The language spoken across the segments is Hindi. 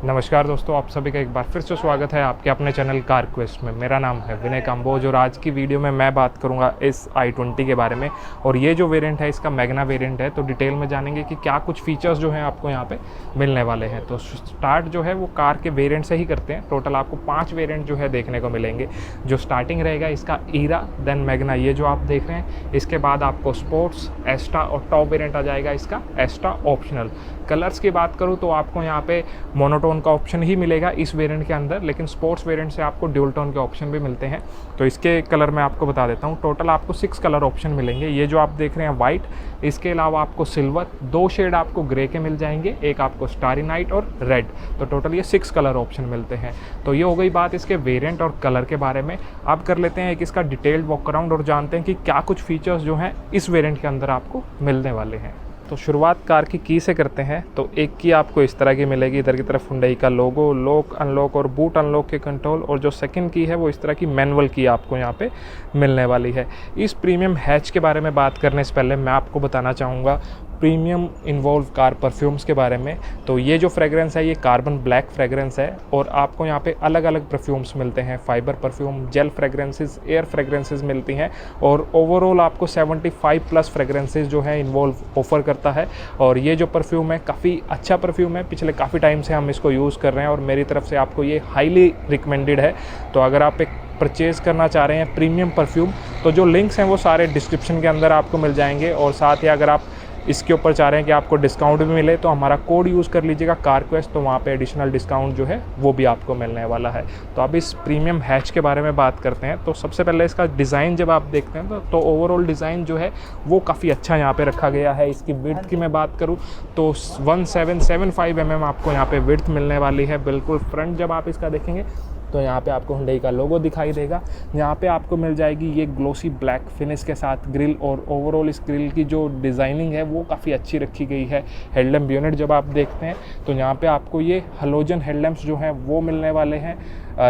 नमस्कार दोस्तों, आप सभी का एक बार फिर से स्वागत है आपके अपने चैनल कार क्वेस्ट में। मेरा नाम है विनय काम्बोज और आज की वीडियो में मैं बात करूंगा इस i20 के बारे में। और ये जो वेरिएंट है इसका मैग्ना वेरिएंट है, तो डिटेल में जानेंगे कि क्या कुछ फीचर्स जो हैं आपको यहाँ पे मिलने वाले हैं। तो स्टार्ट जो है वो कार के वेरिएंट से ही करते हैं। टोटल आपको 5 वेरिएंट जो है देखने को मिलेंगे। जो स्टार्टिंग रहेगा इसका ईरा, देन मैग्ना, ये जो आप देख रहे हैं। इसके बाद आपको स्पोर्ट्स, एस्टा और टॉप वेरिएंट आ जाएगा इसका एस्टा ऑप्शनल। कलर्स की बात करूँ तो आपको यहाँ पे मोनोटोन का ऑप्शन ही मिलेगा इस वेरिएंट के अंदर, लेकिन स्पोर्ट्स वेरिएंट से आपको ड्यूल टोन के ऑप्शन भी मिलते हैं। तो इसके कलर मैं आपको बता देता हूँ। टोटल आपको 6 कलर ऑप्शन मिलेंगे। ये जो आप देख रहे हैं वाइट, इसके अलावा आपको सिल्वर, 2 शेड आपको ग्रे के मिल जाएंगे, एक आपको स्टारी नाइट और रेड। तो टोटल ये 6 कलर ऑप्शन मिलते हैं। तो ये हो गई बात इसके वेरिएंट और कलर के बारे में। अब कर लेते हैं एक इसका डिटेल्ड वॉक अराउंड और जानते हैं कि क्या कुछ फीचर्स जो हैं इस वेरिएंट के अंदर आपको मिलने वाले हैं। तो शुरुआत कार की से करते हैं। तो एक की आपको इस तरह की मिलेगी, इधर की तरफ हुंडई का लोगो, लॉक अनलॉक और बूट अनलॉक के कंट्रोल। और जो सेकंड की है वो इस तरह की मैनुअल की आपको यहाँ पे मिलने वाली है। इस प्रीमियम हैच के बारे में बात करने से पहले मैं आपको बताना चाहूँगा प्रीमियम इन्वॉल्व कार परफ्यूम्स के बारे में। तो ये जो फ्रेगरेंस है ये कार्बन ब्लैक फ्रेगरेंस है और आपको यहाँ पे अलग अलग परफ्यूम्स मिलते हैं। Fibre perfume, gel fragrances, air fragrances मिलती हैं और ओवरऑल आपको 75 प्लस फ्रेगरेंसेस जो है इन्वॉल्व ऑफर करता है। और ये जो परफ्यूम है काफ़ी अच्छा परफ्यूम है, पिछले काफ़ी टाइम से हम इसको यूज़ कर रहे हैं और मेरी तरफ से आपको ये हाईली रिकमेंडेड है। तो अगर आप एक परचेज़ करना चाह रहे हैं प्रीमियम परफ्यूम, तो जो लिंक्स हैं वो सारे डिस्क्रिप्शन के अंदर आपको मिल जाएंगे। और साथ ही अगर आप इसके ऊपर चाह रहे हैं कि आपको डिस्काउंट भी मिले तो हमारा कोड यूज़ कर लीजिएगा कार क्वेस्ट, तो वहाँ पे एडिशनल डिस्काउंट जो है वो भी आपको मिलने वाला है। तो अब इस प्रीमियम हैच के बारे में बात करते हैं। तो सबसे पहले इसका डिज़ाइन जब आप देखते हैं तो ओवरऑल डिज़ाइन जो है वो काफ़ी अच्छा यहाँ पे रखा गया है। इसकी विड्थ की मैं बात करूँ तो 1775 mm आपको यहाँ पे विड्थ मिलने वाली है। बिल्कुल फ्रंट जब आप इसका देखेंगे तो यहाँ पे आपको हुंडई का लोगो दिखाई देगा। यहाँ पे आपको मिल जाएगी ये ग्लोसी ब्लैक फिनिश के साथ ग्रिल, और ओवरऑल इस ग्रिल की जो डिज़ाइनिंग है वो काफ़ी अच्छी रखी गई है। हेडलैम्प यूनिट जब आप देखते हैं तो यहाँ पे आपको ये हेलोजन हेडलैम्प्स जो हैं वो मिलने वाले हैं।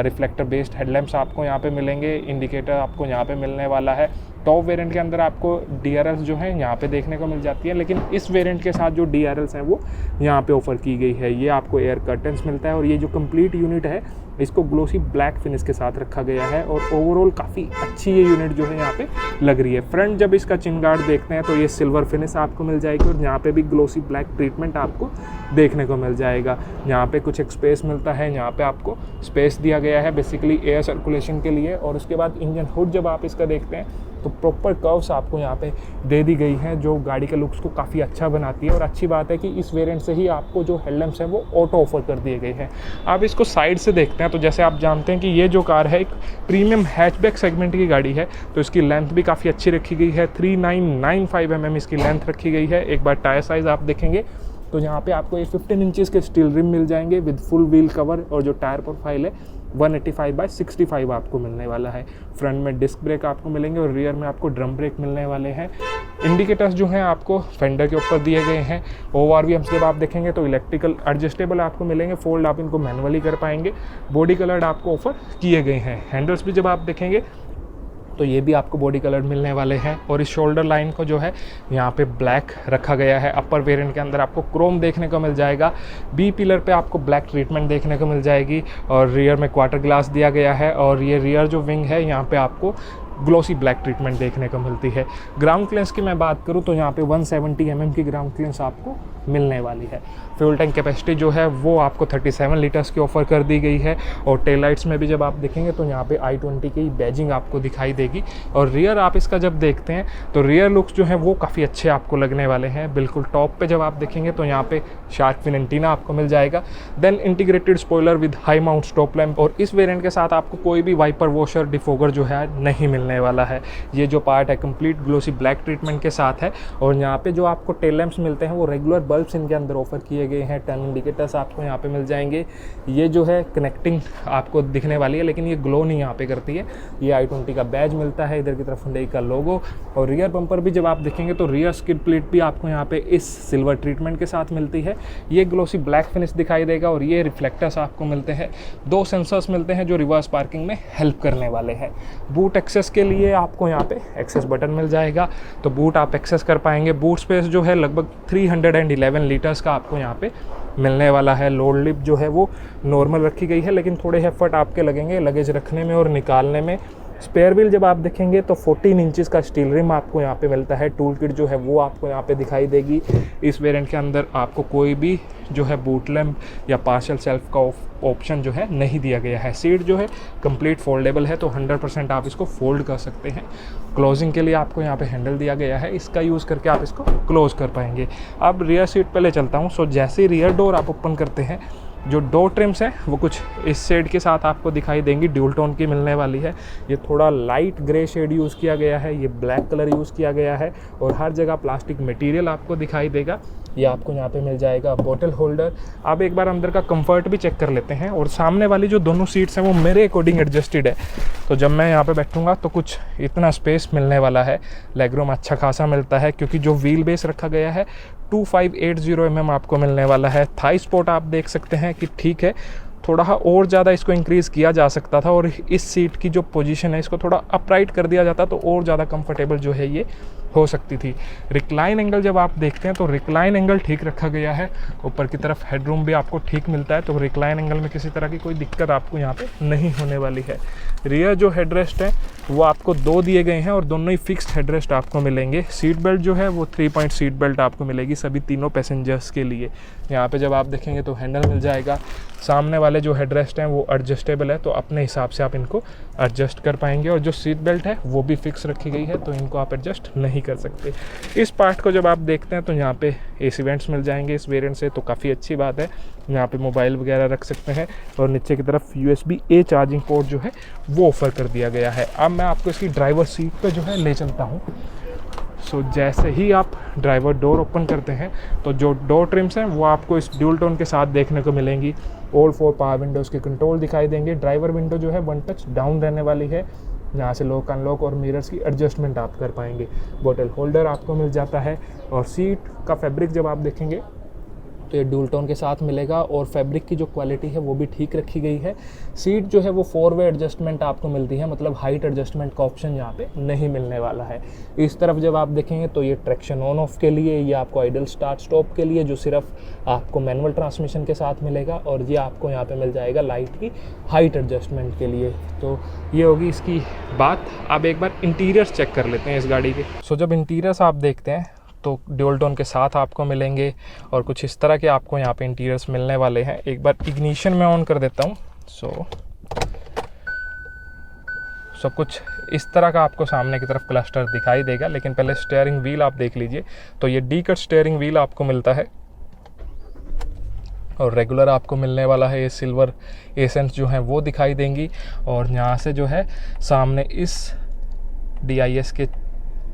रिफ्लेक्टर बेस्ड हेडलैम्प्स आपको यहाँ पे मिलेंगे। इंडिकेटर आपको यहाँ पे मिलने वाला है। टॉप वेरिएंट के अंदर आपको DRLs जो है यहाँ पे देखने को मिल जाती है, लेकिन इस वेरिएंट के साथ जो DRLs हैं वो यहाँ पे ऑफर की गई है। ये आपको एयर कर्टन्स मिलता है और ये जो कंप्लीट यूनिट है इसको ग्लोसी ब्लैक फिनिश के साथ रखा गया है और ओवरऑल काफ़ी अच्छी ये यूनिट जो है यहाँ पे लग रही है। फ्रंट जब इसका चिन गार्ड देखते हैं तो ये सिल्वर फिनिश आपको मिल जाएगी और यहाँ पे भी ग्लोसी ब्लैक ट्रीटमेंट आपको देखने को मिल जाएगा। यहाँ पे कुछ एक स्पेस मिलता है, यहाँ पे आपको स्पेस दिया गया है बेसिकली एयर सर्कुलेशन के लिए। और उसके बाद इंजन हुड जब आप इसका देखते हैं तो प्रॉपर कर्व्स आपको यहाँ पे दे दी गई हैं जो गाड़ी के लुक्स को काफ़ी अच्छा बनाती है। और अच्छी बात है कि इस वेरिएंट से ही आपको जो हेडलैम्प्स हैं वो ऑटो ऑफर कर दिए गए हैं। आप इसको साइड से देखते हैं तो जैसे आप जानते हैं कि ये जो कार है एक प्रीमियम हैचबैक सेगमेंट की गाड़ी है, तो इसकी लेंथ भी काफ़ी अच्छी रखी गई है। 3995 mm इसकी लेंथ रखी गई है। एक बार टायर साइज़ आप देखेंगे तो यहाँ पे आपको ये 15 इंचेस के स्टील रिम मिल जाएंगे विद फुल व्हील कवर, और जो टायर प्रोफाइल है 185/65 आपको मिलने वाला है। फ्रंट में डिस्क ब्रेक आपको मिलेंगे और रियर में आपको ड्रम ब्रेक मिलने वाले हैं। इंडिकेटर्स जो हैं आपको फेंडर के ऊपर दिए गए हैं। ORVMs जब आप देखेंगे तो इलेक्ट्रिकल एडजस्टेबल आपको मिलेंगे, फोल्ड आप इनको मैनुअली कर पाएंगे। बॉडी कलर्ड आपको ऑफर किए गए हैं। हैंडल्स भी जब आप देखेंगे तो ये भी आपको बॉडी कलर मिलने वाले हैं। और इस शोल्डर लाइन को जो है यहाँ पे ब्लैक रखा गया है। अपर वेरिएंट के अंदर आपको क्रोम देखने को मिल जाएगा। बी पिलर पे आपको ब्लैक ट्रीटमेंट देखने को मिल जाएगी और रियर में क्वार्टर ग्लास दिया गया है। और ये रियर जो विंग है यहाँ पे आपको ग्लोसी ब्लैक ट्रीटमेंट देखने को मिलती है। ग्राउंड क्लियरेंस की मैं बात करूँ तो यहाँ पे 170 mm की ग्राउंड क्लियरेंस आपको मिलने वाली है। फ्यूल टैंक कैपेसिटी जो है वो आपको 37 लीटर्स की ऑफर कर दी गई है। और टेल लाइट्स में भी जब आप देखेंगे तो यहाँ पे i20 की बैजिंग आपको दिखाई देगी। और रियर आप इसका जब देखते हैं तो रियर लुक्स जो है वो काफ़ी अच्छे आपको लगने वाले हैं। बिल्कुल टॉप पे जब आप देखेंगे तो यहाँ पे शार्क फिन एंटीना आपको मिल जाएगा। Then integrated spoiler with high mount stop lamp, और इस वेरिएंट के साथ आपको कोई भी वाइपर वॉशर डिफोगर जो है नहीं मिलने वाला है। ये जो पार्ट है कंप्लीट ग्लोसी ब्लैक ट्रीटमेंट के साथ है। और यहाँ पे जो आपको टेल लैंप्स मिलते हैं वो रेगुलर बल्ब्स इनके अंदर ऑफर किए गए हैं। टर्न इंडिकेटर्स आपको यहाँ पे मिल जाएंगे। ये जो है कनेक्टिंग आपको दिखने वाली है, लेकिन ये ग्लो नहीं यहाँ पे करती है। ये i20 का बैज मिलता है, इधर की तरफ हुंडई का लोगो। और रियर बम्पर भी जब आप देखेंगे तो रियर स्किड प्लेट भी आपको यहाँ पे इस सिल्वर ट्रीटमेंट के साथ मिलती है। ये ग्लोसी ब्लैक फिनिश दिखाई देगा और ये रिफ्लेक्टर्स आपको मिलते हैं। 2 सेंसर्स मिलते हैं जो रिवर्स पार्किंग में हेल्प करने वाले हैं। बूट एक्सेस के लिए आपको यहाँ पे एक्सेस बटन मिल जाएगा, तो बूट आप एक्सेस कर पाएंगे। बूट स्पेस जो है लगभग 311 लीटर्स का आपको यहाँ पे मिलने वाला है। लोड लिप जो है वो नॉर्मल रखी गई है, लेकिन थोड़े एफर्ट आपके लगेंगे लगेज रखने में और निकालने में। स्पेयर व्हील जब आप देखेंगे तो 14 इंचेस का स्टील रिम आपको यहाँ पे मिलता है। टूल किट जो है वो आपको यहाँ पे दिखाई देगी। इस वेरिएंट के अंदर आपको कोई भी जो है बूट लैम्प या पार्शल सेल्फ का ऑप्शन जो है नहीं दिया गया है। सीट जो है कंप्लीट फोल्डेबल है, तो 100% आप इसको फोल्ड कर सकते हैं। क्लोजिंग के लिए आपको यहाँ पे हैंडल दिया गया है, इसका यूज़ करके आप इसको क्लोज कर पाएंगे। अब रियर सीट पे ले चलता हूँ। सो जैसे ही रियर डोर आप ओपन करते हैं, जो डोर ट्रिम्स हैं वो कुछ इस शेड के साथ आपको दिखाई देंगी, ड्यूल टोन की मिलने वाली है। ये थोड़ा लाइट ग्रे शेड यूज़ किया गया है, ये ब्लैक कलर यूज़ किया गया है और हर जगह प्लास्टिक मटेरियल आपको दिखाई देगा। ये आपको यहाँ पे मिल जाएगा बोतल होल्डर। अब एक बार अंदर का कंफर्ट भी चेक कर लेते हैं। और सामने वाली जो दोनों सीट्स हैं वो मेरे अकॉर्डिंग एडजस्टेड है, तो जब मैं यहाँ पे बैठूंगा तो कुछ इतना स्पेस मिलने वाला है। लेग रूम अच्छा खासा मिलता है, क्योंकि जो व्हील बेस रखा गया है 2580 mm आपको मिलने वाला है। थाई स्पॉट आप देख सकते हैं कि ठीक है, थोड़ा और ज़्यादा इसको इंक्रीज़ किया जा सकता था, और इस सीट की जो पोजीशन है इसको थोड़ा अपराइट कर दिया जाता तो और ज़्यादा कंफर्टेबल जो है ये हो सकती थी। रिक्लाइन एंगल जब आप देखते हैं तो रिक्लाइन एंगल ठीक रखा गया है। ऊपर की तरफ हेडरूम भी आपको ठीक मिलता है, तो रिक्लाइन एंगल में किसी तरह की कोई दिक्कत आपको यहाँ पे नहीं होने वाली है। रियर जो हेडरेस्ट है वो आपको 2 दिए गए हैं और दोनों ही फिक्स्ड हेडरेस्ट आपको मिलेंगे। सीट बेल्ट जो है वो 3 पॉइंट सीट बेल्ट आपको मिलेगी सभी तीनों पैसेंजर्स के लिए। यहाँ पे जब आप देखेंगे तो हैंडल मिल जाएगा। सामने वाले जो हेडरेस्ट हैं वो एडजस्टेबल है, तो अपने हिसाब से आप इनको एडजस्ट कर पाएंगे। और जो सीट बेल्ट है वो भी फिक्स रखी गई है, तो इनको आप एडजस्ट नहीं कर सकते। इस पार्ट को जब आप देखते हैं तो यहाँ पे एसी वेंट्स मिल जाएंगे इस वेरिएंट से, तो काफ़ी अच्छी बात है। यहाँ पे मोबाइल वगैरह रख सकते हैं। और नीचे की तरफ USB-A चार्जिंग पोर्ट जो है वो ऑफर कर दिया गया है। अब मैं आपको इसकी ड्राइवर सीट पे जो है ले चलता हूँ। सो जैसे ही आप ड्राइवर डोर ओपन करते हैं तो जो डोर ट्रिम्स हैं वो आपको इस ड्यूल टोन के साथ देखने को मिलेंगी। ऑल 4 पावर विंडोज़ के कंट्रोल दिखाई देंगे। ड्राइवर विंडो जो है 1 टच डाउन रहने वाली है, यहाँ से लॉक अनलॉक और मिरर्स की एडजस्टमेंट आप कर पाएंगे। बोतल होल्डर आपको मिल जाता है। और सीट का फैब्रिक जब आप देखेंगे तो ये ड्यूल टोन के साथ मिलेगा, और फैब्रिक की जो क्वालिटी है वो भी ठीक रखी गई है। सीट जो है वो 4 वे एडजस्टमेंट आपको मिलती है, मतलब हाइट एडजस्टमेंट का ऑप्शन यहाँ पे नहीं मिलने वाला है। इस तरफ जब आप देखेंगे तो ये ट्रैक्शन ऑन ऑफ के लिए, ये आपको आइडल स्टार्ट स्टॉप के लिए जो सिर्फ आपको मैनुअल ट्रांसमिशन के साथ मिलेगा, और ये आपको यहाँ पे मिल जाएगा लाइट की हाइट एडजस्टमेंट के लिए। तो ये होगी इसकी बात। अब एक बार इंटीरियर्स चेक कर लेते हैं इस गाड़ी के। सो जब इंटीरियर्स आप देखते हैं तो ड्यूल टोन के साथ आपको मिलेंगे, और कुछ इस तरह के आपको यहाँ पे इंटीरियर्स मिलने वाले हैं। एक बार इग्निशन में ऑन कर देता हूँ। सो कुछ इस तरह का आपको सामने की तरफ क्लस्टर दिखाई देगा, लेकिन पहले स्टीयरिंग व्हील आप देख लीजिए। तो ये डी कट स्टीयरिंग व्हील आपको मिलता है, और रेगुलर आपको मिलने वाला है। ये सिल्वर एसेंस जो हैं वो दिखाई देंगी, और यहाँ से जो है सामने इस DIS के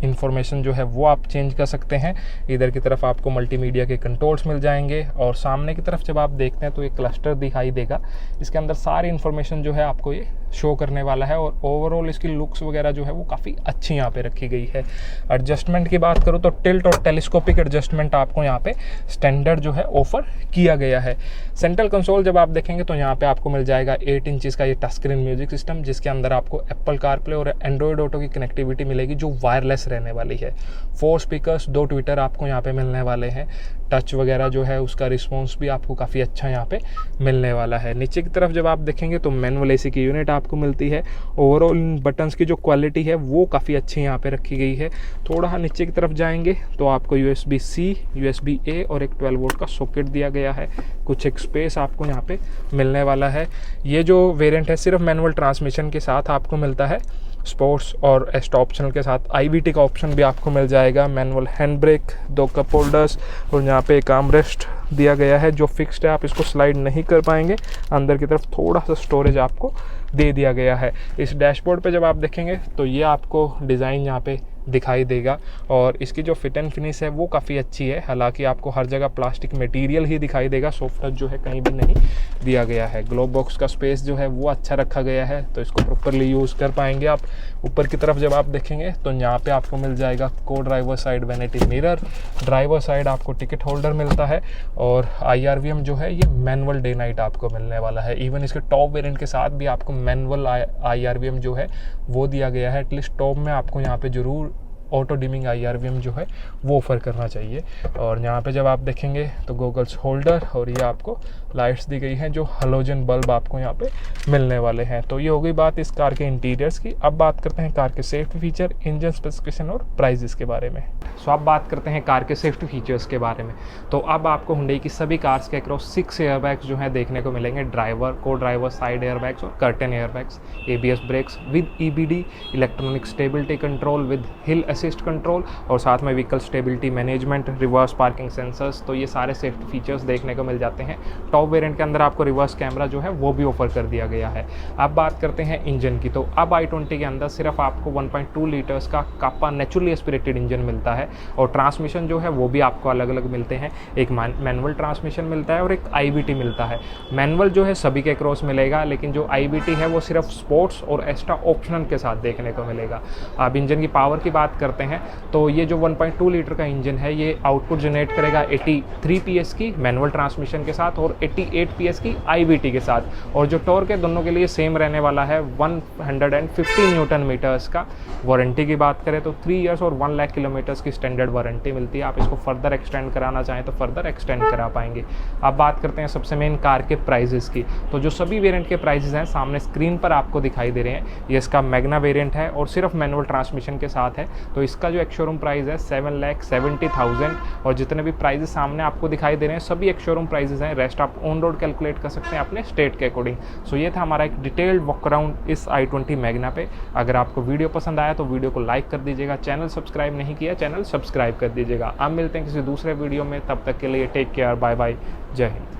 इन्फॉर्मेशन जो है वो आप चेंज कर सकते हैं। इधर की तरफ आपको मल्टीमीडिया के कंट्रोल्स मिल जाएंगे, और सामने की तरफ जब आप देखते हैं तो ये क्लस्टर दिखाई देगा। इसके अंदर सारी इन्फॉर्मेशन जो है आपको ये शो करने वाला है, और ओवरऑल इसकी लुक्स वगैरह जो है वो काफ़ी अच्छी यहाँ पे रखी गई है। एडजस्टमेंट की बात करूँ तो टिल्ट और टेलीस्कोपिक एडजस्टमेंट आपको यहाँ पे स्टैंडर्ड जो है ऑफर किया गया है। सेंट्रल कंसोल जब आप देखेंगे तो यहाँ पे आपको मिल जाएगा 8 इंचेस का ये टच स्क्रीन म्यूजिक सिस्टम, जिसके अंदर आपको एप्पल कारप्ले और एंड्रॉयड ऑटो की कनेक्टिविटी मिलेगी जो वायरलेस रहने वाली है। 4 स्पीकर्स, 2 ट्विटर आपको यहाँ पे मिलने वाले हैं। टच वगैरह जो है उसका रिस्पॉन्स भी आपको काफ़ी अच्छा यहाँ पे मिलने वाला है। नीचे की तरफ जब आप देखेंगे तो मैनुअल AC की यूनिट आपको मिलती है। ओवरऑल बटन्स की जो क्वालिटी है वो काफ़ी अच्छी यहाँ पे रखी गई है। थोड़ा नीचे की तरफ जाएंगे तो आपको USB-C, USB-A और एक 12 वोल्ट का सॉकेट दिया गया है। कुछ एक स्पेस आपको यहाँ पे मिलने वाला है। ये जो वेरिएंट है सिर्फ मैनुअल ट्रांसमिशन के साथ आपको मिलता है। स्पोर्ट्स और एस्ट ऑप्शनल के साथ IVT का ऑप्शन भी आपको मिल जाएगा। Manual hand brake, 2 cup holders, और यहाँ पे एक आर्म रेस्ट दिया गया है जो फिक्स्ड है, आप इसको स्लाइड नहीं कर पाएंगे। अंदर की तरफ थोड़ा सा स्टोरेज आपको दे दिया गया है। इस डैशबोर्ड पे जब आप देखेंगे तो ये आपको डिज़ाइन यहाँ पे दिखाई देगा। और इसकी जो फिट एंड फिनिश है वो काफ़ी अच्छी है, हालांकि आपको हर जगह प्लास्टिक मटेरियल ही दिखाई देगा, सॉफ्ट टच जो है कहीं भी नहीं दिया गया है। ग्लोव बॉक्स का स्पेस जो है वो अच्छा रखा गया है, तो इसको प्रॉपरली यूज़ कर पाएंगे आप। ऊपर की तरफ जब आप देखेंगे तो यहाँ पे आपको मिल जाएगा को driver side vanity mirror, driver side आपको टिकट होल्डर मिलता है, और IRVM जो है ये मैनुअल डे नाइट आपको मिलने वाला है। इवन इसके टॉप वेरिएंट के साथ भी आपको मैनुअल IRVM जो है वो दिया गया है। एटलीस्ट टॉप में आपको यहाँ पे ज़रूर ऑटो डिमिंग IRVM जो है वो ऑफ़र करना चाहिए। और यहाँ पे जब आप देखेंगे तो गॉगल्स होल्डर, और ये आपको लाइट्स दी गई हैं जो हेलोजन बल्ब आपको यहाँ पे मिलने वाले हैं। तो ये हो गई बात इस कार के इंटीरियर्स की। अब बात करते हैं कार के सेफ्टी फीचर, इंजन स्पेसिफिकेशन और प्राइजेस के बारे में। सो अब बात करते हैं कार के सेफ्टी फीचर्स के बारे में। तो अब आपको हुंडई की सभी कार्स के अक्रॉस 6 एयरबैग्स जो है देखने को मिलेंगे, ड्राइवर, को ड्राइवर साइड एयरबैग्स और curtain airbags, ABS brakes with EBD, electronic stability control with hill assist control, और साथ में vehicle stability management, reverse parking sensors. तो ये सारे सेफ्टी फीचर्स देखने को मिल जाते हैं। टॉप वेरिएंट के अंदर आपको रिवर्स कैमरा जो है वो भी ऑफर कर दिया गया है। अब बात करते हैं इंजन की। तो अब i20 के अंदर सिर्फ आपको 1.2 लीटर्स का कापा नेचुरली एस्पिरेटेड इंजन मिलता है, और ट्रांसमिशन जो है वो भी आपको अलग अलग मिलते हैं। एक मैनुअल ट्रांसमिशन मिलता है और एक IBT मिलता है। मैनुअल जो है सभी के क्रॉस मिलेगा, लेकिन जो IBT है वो सिर्फ स्पोर्ट्स और एक्स्ट्रा ऑप्शनल के साथ देखने को मिलेगा। अब इंजन की पावर की बात करते हैं तो ये जो 1.2 लीटर का इंजन है ये आउटपुट जनरेट करेगा 83 PS की मैनुअल ट्रांसमिशन के साथ और 88 PS की IBT के साथ, और जो टॉर्क है दोनों के लिए सेम रहने वाला है 150 न्यूटन मीटर्स का। वारंटी की बात करें तो 3 इयर्स और 1 लाख किलोमीटर्स की स्टैंडर्ड वारंटी मिलती है। आप इसको फर्दर एक्सटेंड कराना चाहें तो फर्दर एक्सटेंड करा पाएंगे। अब बात करते हैं सबसे मेन कार के प्राइजेस की। तो जो सभी वेरिएंट के प्राइजेस हैं सामने स्क्रीन पर आपको दिखाई दे रहे हैं। ये इसका मैग्ना वेरिएंट है और सिर्फ मैनुअल ट्रांसमिशन के साथ है, तो इसका जो एक शोरूम प्राइस है 7,70,000, और जितने भी प्राइजेस सामने आपको दिखाई दे रहे हैं सभी एक शोरूम प्राइजेस हैं। रेस्ट आप ऑन रोड कैलकुलेट कर सकते हैं अपने स्टेट के अकॉर्डिंग। सो ये था हमारा एक डिटेल्ड वॉक अराउंड इस i20 मैग्ना पे। अगर आपको वीडियो पसंद आया तो वीडियो को लाइक कर दीजिएगा, चैनल सब्सक्राइब नहीं किया चैनल सब्सक्राइब कर दीजिएगा। अब मिलते हैं किसी दूसरे वीडियो में, तब तक के लिए टेक केयर, बाय बाय, जय हिंद।